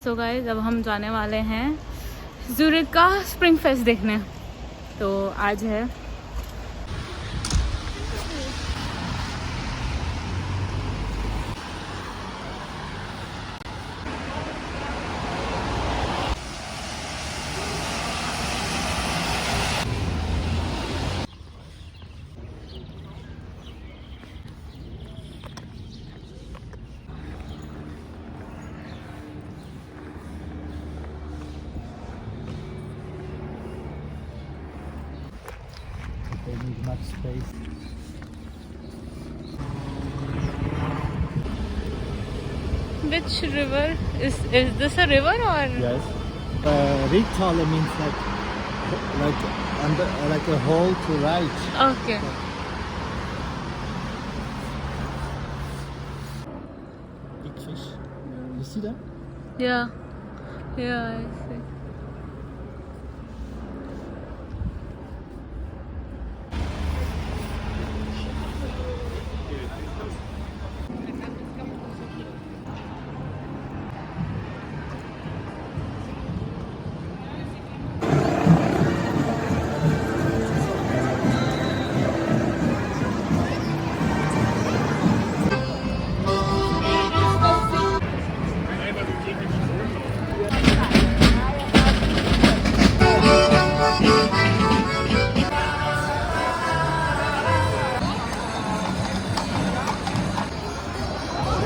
So guys अब हम जाने वाले हैं ज़ूरिक का स्प्रिंग फेस्ट देखने। तो आज है They need much space. Which river is this a river or? Yes. Richthalle means like a hole to ride. Okay. Big fish. You see them? Yeah. Yeah, I see.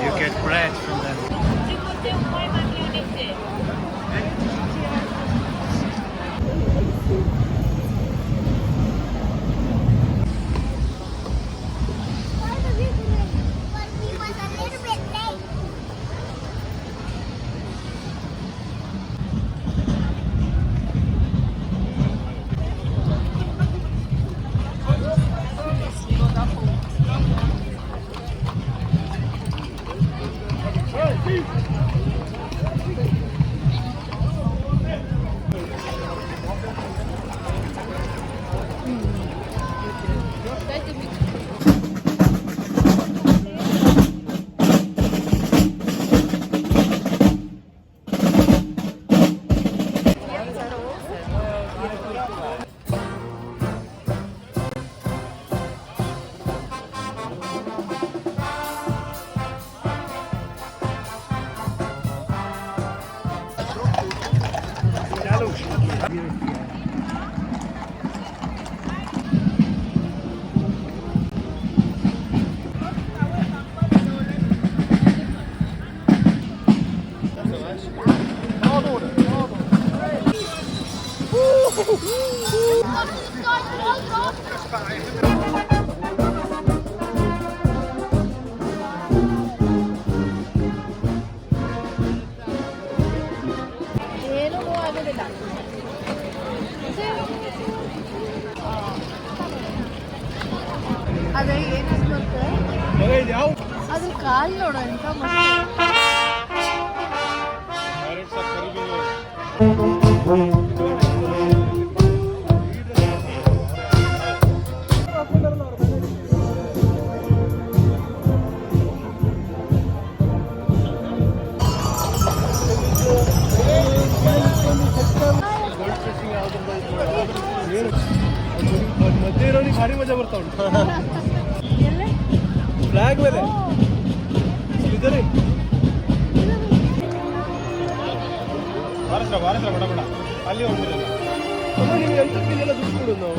You get bread from them. ಅದೇ ಏನಾದ್ರು ಗೊತ್ತಾ? ಅದು ಕಾಲ್ ನೋಡ ಎಂತ ಮಧ್ಯೆ ಇರೋನಿಗೆ ಭಾರಿ ಮಜಾ ಬರ್ತಾ ಉಂಟು. ಫ್ಲಾಗ್ ಮೇಲೆ ಇದ್ದಾರೆ. ಬಾರತ್ರ ಬಡ ಬಡ ಅಲ್ಲಿ ಹೋಗ್ಬಿಡಲ್ಲ. ನಿಮ್ಗೆ ಎಂತಕ್ಕೆಲ್ಲ ದುಡ್ಡು ಕೊಡೋದು ನಾವು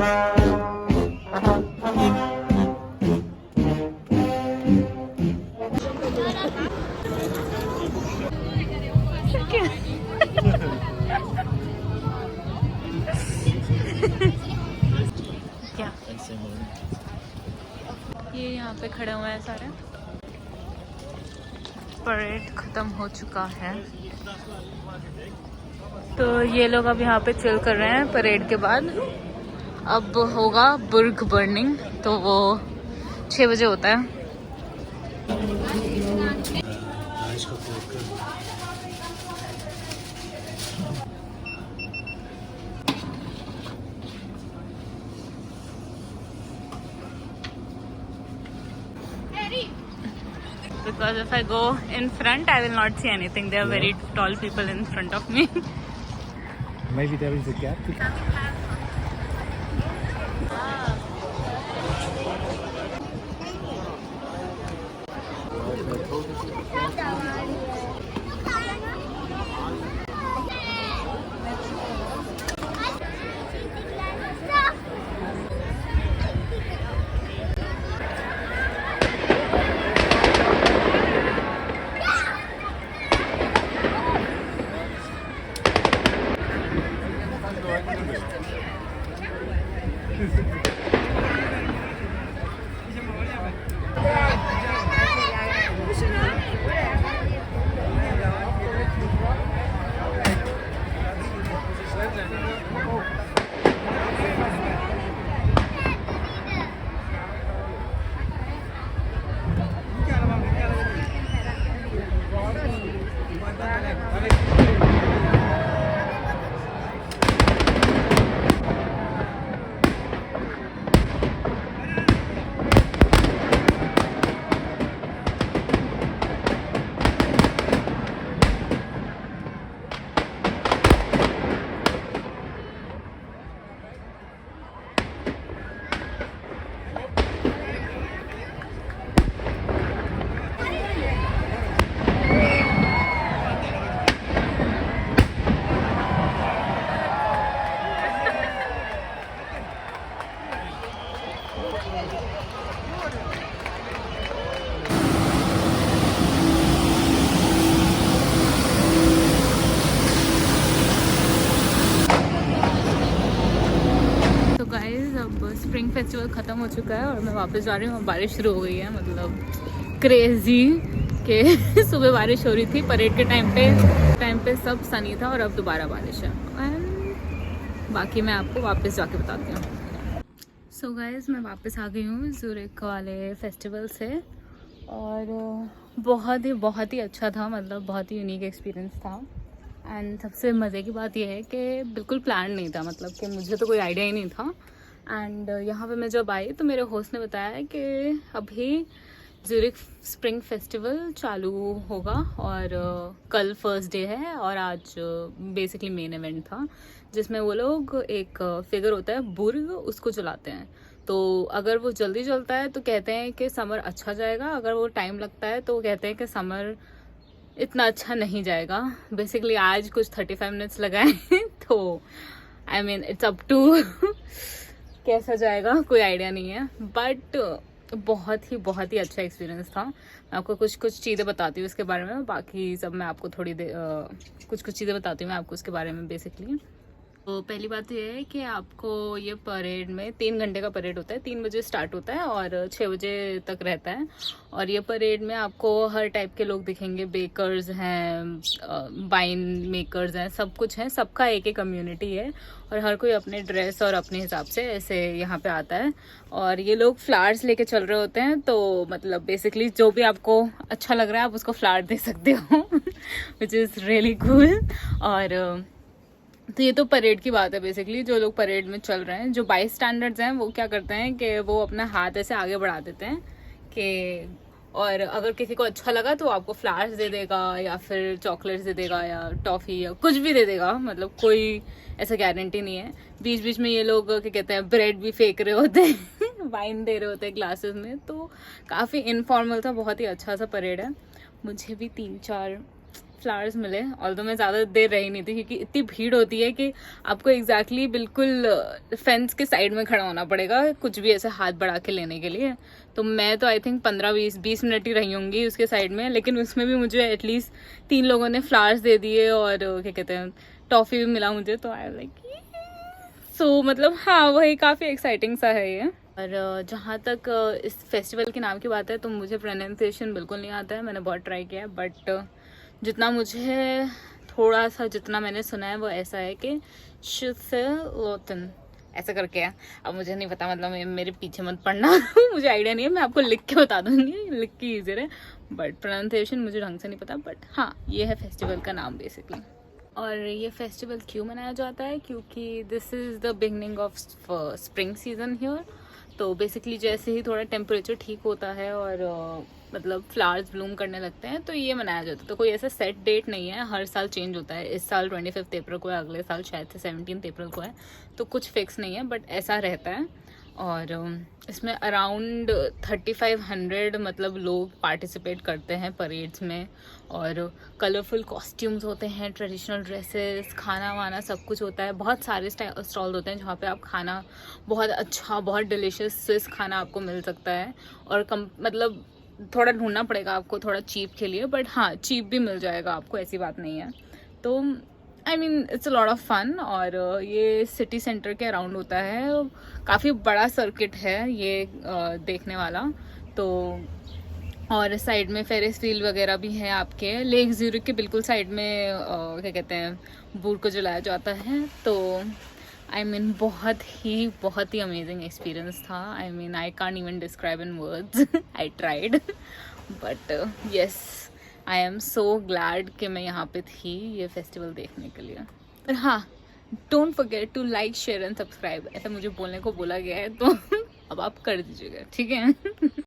क्या ये यहाँ पे खड़े हुए हैं सारे। परेड खत्म हो चुका है तो ये लोग अब यहाँ पे चिल कर रहे हैं। परेड के बाद अब होगा बुर्ग बर्निंग, तो वो 6 बजे होता है। Because if I go in front, I will not see anything. There are very tall people in front of me. Maybe there is a gap. Spring festival ख़त्म हो चुका है और मैं वापस जा रही हूँ। बारिश शुरू हो गई है, मतलब क्रेज़ी कि सुबह बारिश हो रही थी परेड के टाइम पे सब सनी था और अब दोबारा बारिश है। एंड बाकी मैं आपको वापस जाके बताती हूँ। सो गाइस मैं वापस आ गई हूँ ज़ूरिक वाले फेस्टिवल से और बहुत ही अच्छा था, मतलब बहुत ही यूनिक एक्सपीरियंस था। एंड सबसे मज़े की बात यह है कि बिल्कुल प्लान नहीं था, मतलब कि मुझे तो कोई आइडिया ही नहीं था। एंड यहाँ पे मैं जब आई तो मेरे होस्ट ने बताया कि अभी ज़ूरिक स्प्रिंग फेस्टिवल चालू होगा और कल फर्स्ट डे है और आज बेसिकली मेन इवेंट था जिसमें वो लोग एक फिगर होता है बुर्ग, उसको जलाते हैं। तो अगर वो जल्दी जलता है तो कहते हैं कि समर अच्छा जाएगा, अगर वो टाइम लगता है तो कहते हैं कि समर इतना अच्छा नहीं जाएगा। बेसिकली आज कुछ 35 मिनट्स लगाए तो I mean it's up to कैसा जाएगा कोई आइडिया नहीं है, बट बहुत ही अच्छा एक्सपीरियंस था। मैं आपको कुछ चीज़ें बताती हूँ इसके बारे में, बाकी सब मैं आपको थोड़ी देर कुछ चीज़ें बताती हूँ मैं आपको इसके बारे में। बेसिकली तो पहली बात ये है कि आपको ये परेड में 3 घंटे का परेड होता है। 3 बजे स्टार्ट होता है और 6 बजे तक रहता है। और ये परेड में आपको हर टाइप के लोग दिखेंगे, बेकर्स हैं, वाइन मेकर्स हैं, सब कुछ है, सबका एक कम्युनिटी है और हर कोई अपने ड्रेस और अपने हिसाब से ऐसे यहाँ पे आता है। और ये लोग फ्लावर्स लेके चल रहे होते हैं, तो मतलब बेसिकली जो भी आपको अच्छा लग रहा है आप उसको फ्लावर दे सकते हो विच इज़ रियली कूल। और तो ये तो परेड की बात है। बेसिकली जो लोग परेड में चल रहे हैं, जो बाई स्टैंडर्ड्स हैं, वो क्या करते हैं कि वो अपना हाथ ऐसे आगे बढ़ा देते हैं कि, और अगर किसी को अच्छा लगा तो आपको फ्लावर्स दे देगा या फिर चॉकलेट्स दे देगा या टॉफ़ी या कुछ भी दे देगा, मतलब कोई ऐसा गारंटी नहीं है। बीच बीच में ये लोग क्या कहते हैं ब्रेड भी फेंक रहे होते हैं वाइन दे रहे होते हैं ग्लासेस में। तो काफ़ी इनफॉर्मल था, बहुत ही अच्छा सा परेड है। मुझे भी 3-4 फ्लावर्स मिले, ऑल्दो मैं ज़्यादा देर रही नहीं थी क्योंकि इतनी भीड़ होती है कि आपको एग्जैक्टली बिल्कुल फेंस के साइड में खड़ा होना पड़ेगा कुछ भी ऐसे हाथ बढ़ा के लेने के लिए। तो मैं तो आई थिंक 15-20 मिनट ही रही होंगी उसके साइड में, लेकिन उसमें भी मुझे एटलीस्ट 3 लोगों ने फ्लावर्स दे दिए और क्या कहते हैं टॉफ़ी भी मिला मुझे। तो आई लाइक सो मतलब हाँ वही काफ़ी एक्साइटिंग सा है ये। और जहाँ तक इस फेस्टिवल के नाम की बात है तो मुझे प्रोनाउंसिएशन बिल्कुल नहीं आता है, मैंने बहुत ट्राई किया है, बट जितना मुझे थोड़ा सा जितना मैंने सुना है वो ऐसा है कि शुसलोतन ऐसा करके है। अब मुझे नहीं पता, मतलब मेरे पीछे मत पड़ना मुझे आइडिया नहीं है, मैं आपको लिख के बता दूंगी, लिख के ईजियर है, बट प्रोनाउंसिएशन मुझे ढंग से नहीं पता। बट हाँ ये है फेस्टिवल का नाम बेसिकली। और ये फेस्टिवल क्यों मनाया जाता है, क्योंकि this is the beginning of spring season here. तो बेसिकली जैसे ही थोड़ा टेम्परेचर ठीक होता है और मतलब फ्लावर्स ब्लूम करने लगते हैं तो ये मनाया जाता है। तो कोई ऐसा सेट डेट नहीं है, हर साल चेंज होता है। इस साल 25 अप्रैल को है, अगले साल शायद से 17 अप्रैल को है, तो कुछ फिक्स नहीं है बट ऐसा रहता है। और इसमें अराउंड 3500 मतलब लोग पार्टिसिपेट करते हैं परेड्स में, और कलरफुल कॉस्ट्यूम्स होते हैं, ट्रेडिशनल ड्रेसेस, खाना वाना सब कुछ होता है। बहुत सारे स्टॉल होते हैं जहाँ पे आप खाना बहुत अच्छा, बहुत डिलीशियस स्विस खाना आपको मिल सकता है। और मतलब थोड़ा ढूंढना पड़ेगा आपको थोड़ा चीप के लिए, बट हाँ चीप भी मिल जाएगा आपको, ऐसी बात नहीं है। तो I mean it's a lot of fun. और ये सिटी सेंटर के अराउंड होता है, काफ़ी बड़ा सर्किट है ये देखने वाला। तो और साइड में फेरिस व्हील वगैरह भी है आपके, लेक ज़्यूरिख के बिल्कुल साइड में क्या कहते हैं बूट को जलाया जाता है। तो आई मीन बहुत ही अमेजिंग एक्सपीरियंस था। I mean I can't even describe in words, I tried, but yes I am so glad कि मैं यहाँ पे थी ये फेस्टिवल देखने के लिए। और हाँ, don't forget to like share and subscribe, ऐसा मुझे बोलने को बोला गया है तो अब आप कर दीजिएगा, ठीक है।